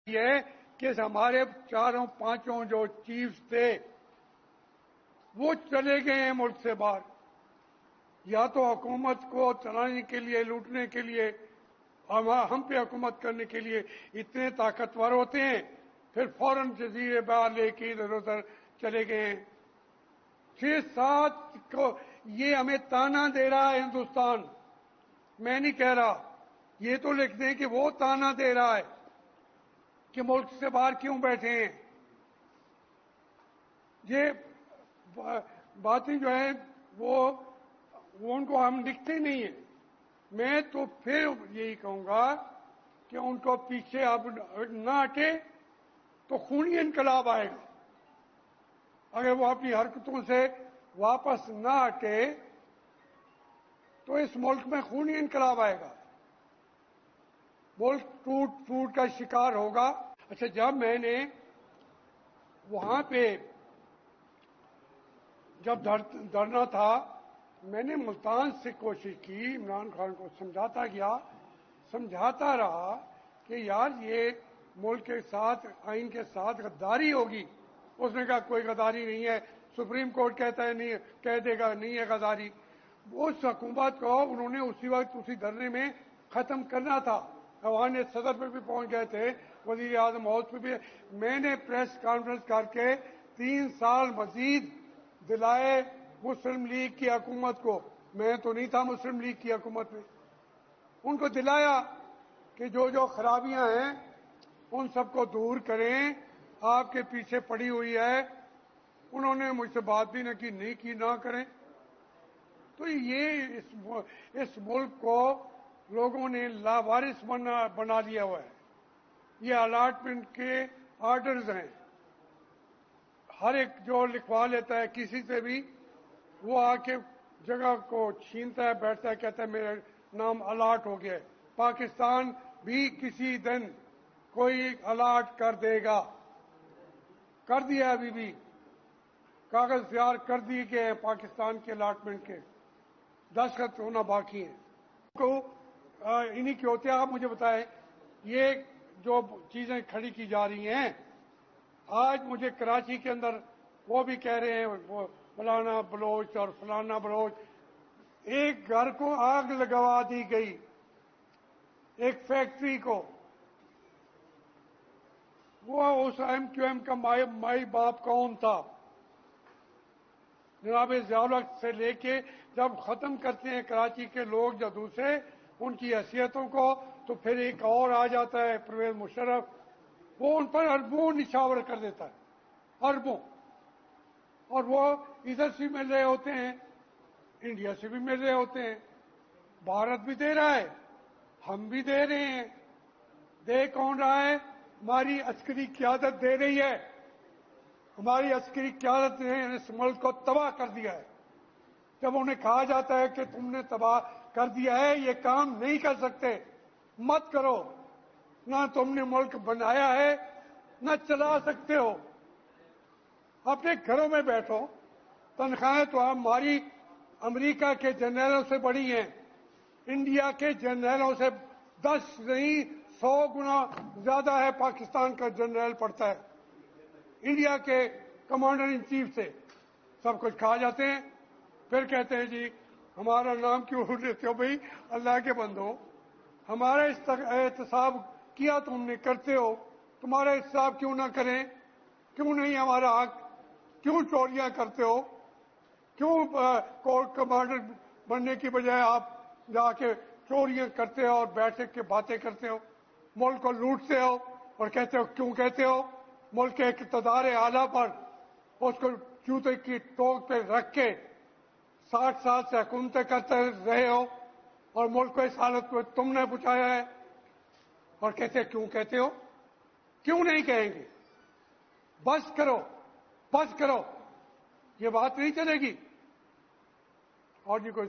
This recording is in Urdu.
یہ کہ ہمارے چاروں پانچوں جو چیفز تھے وہ چلے گئے ہیں ملک سے باہر، یا تو حکومت کو چلانے کے لیے، لوٹنے کے لیے، ہم پہ حکومت کرنے کے لیے اتنے طاقتور ہوتے ہیں، پھر فوراً جزیرے باہر لے کے ادھر ادھر چلے گئے ہیں۔ 6-7 کو یہ ہمیں تانا دے رہا ہے ہندوستان، میں نہیں کہہ رہا، یہ تو لکھ دیں کہ وہ تانا دے رہا ہے کہ ملک سے باہر کیوں بیٹھے ہیں۔ یہ باتیں جو ہیں وہ ان کو ہم لکھتے نہیں ہیں۔ میں تو پھر یہی کہوں گا کہ ان کو پیچھے اب نہ ہٹے تو خونی انقلاب آئے گا۔ اگر وہ اپنی حرکتوں سے واپس نہ ہٹے تو اس ملک میں خونی انقلاب آئے گا، ملک ٹوٹ پھوٹ کا شکار ہوگا۔ اچھا، جب میں نے وہاں پہ جب دھرنا تھا، میں نے ملتان سے کوشش کی، عمران خان کو سمجھاتا گیا، سمجھاتا رہا کہ یار یہ ملک کے ساتھ، آئین کے ساتھ غداری ہوگی۔ اس نے کہا کوئی غداری نہیں ہے، سپریم کورٹ کہتا ہے نہیں، کہہ دے گا نہیں ہے غداری۔ اس حکومت کو انہوں نے اسی وقت اسی دھرنے میں ختم کرنا تھا۔ عوام نے صدر پہ بھی پہنچ گئے تھے، وزیر اعظم ہاؤس پہ بھی۔ میں نے پریس کانفرنس کر کے 3 سال مزید دلائے مسلم لیگ کی حکومت کو۔ میں تو نہیں تھا مسلم لیگ کی حکومت میں، ان کو دلایا کہ جو خرابیاں ہیں ان سب کو دور کریں، آپ کے پیچھے پڑی ہوئی ہے۔ انہوں نے مجھ سے بات بھی نہ کی، نہیں کی، نہ کریں۔ تو یہ اس ملک کو لوگوں نے لاوارث بنا لیا ہوا ہے۔ یہ الاٹمنٹ کے آرڈرز ہیں، ہر ایک جو لکھوا لیتا ہے کسی سے بھی، وہ آ کے جگہ کو چھینتا ہے، بیٹھتا ہے، کہتا ہے میرا نام الاٹ ہو گیا ہے۔ پاکستان بھی کسی دن کوئی الاٹ کر دے گا، کر دیا ابھی بھی، کاغذ تیار کر دیے گئے ہیں پاکستان کے الاٹمنٹ کے، دستخط ہونا باقی ہیں۔ انہی کے ہوتے آپ مجھے بتائیں، یہ جو چیزیں کھڑی کی جا رہی ہیں، آج مجھے کراچی کے اندر وہ بھی کہہ رہے ہیں وہ فلانا بلوچ اور فلانا بلوچ، ایک گھر کو آگ لگوا دی گئی، ایک فیکٹری کو، وہ اس MQM کا مائی باپ کون تھا؟ جناب ضیاء الحق سے لے کے جب ختم کرتے ہیں کراچی کے لوگ یا دوسرے ان کی حیثیتوں کو، تو پھر ایک اور آ جاتا ہے پرویز مشرف، وہ ان پر اربوں نچھاور کر دیتا ہے، اربوں۔ اور وہ ادھر سے مل رہے ہوتے ہیں، انڈیا سے بھی مل رہے ہوتے ہیں، بھارت بھی دے رہا ہے، ہم بھی دے رہے ہیں۔ دے کون رہا ہے؟ ہماری عسکری قیادت دے رہی ہے۔ ہماری عسکری قیادت نے اس ملک کو تباہ کر دیا ہے۔ جب انہیں کہا جاتا ہے کہ تم نے تباہ کر دیا ہے، یہ کام نہیں کر سکتے، مت کرو، نہ تم نے ملک بنایا ہے نہ چلا سکتے ہو، اپنے گھروں میں بیٹھو۔ تنخواہیں تو ہماری امریکہ کے جنرلوں سے بڑی ہیں، انڈیا کے جنرلوں سے 10 نہیں 100 گنا زیادہ ہے پاکستان کا جنرل پڑتا ہے انڈیا کے کمانڈر ان چیف سے۔ سب کچھ کھا جاتے ہیں، پھر کہتے ہیں جی ہمارا نام کیوں لیتے ہو؟ بھائی اللہ کے بندو، ہمارا احتساب کیا تم نے، کرتے ہو، تمہارا احتساب کیوں نہ کریں؟ کیوں نہیں ہمارا حق؟ کیوں چوریاں کرتے ہو؟ کیوں کورٹ کمانڈر بننے کی بجائے آپ جا کے چوریاں کرتے ہو اور بیٹھ کے باتیں کرتے ہو، ملک کو لوٹتے ہو اور کہتے ہو؟ کیوں کہتے ہو؟ ملک کے اقتدار اعلیٰ پر اس کو جوتے کی ٹوک پہ رکھ کے 60 سال سے حکومتیں کرتے رہے ہو اور ملک کو اس حالت کو تم نے پہنچایا ہے، اور کہتے کیوں کہتے ہو؟ کیوں نہیں کہیں گے؟ بس کرو، بس کرو، یہ بات نہیں چلے گی۔ اور جی کوئی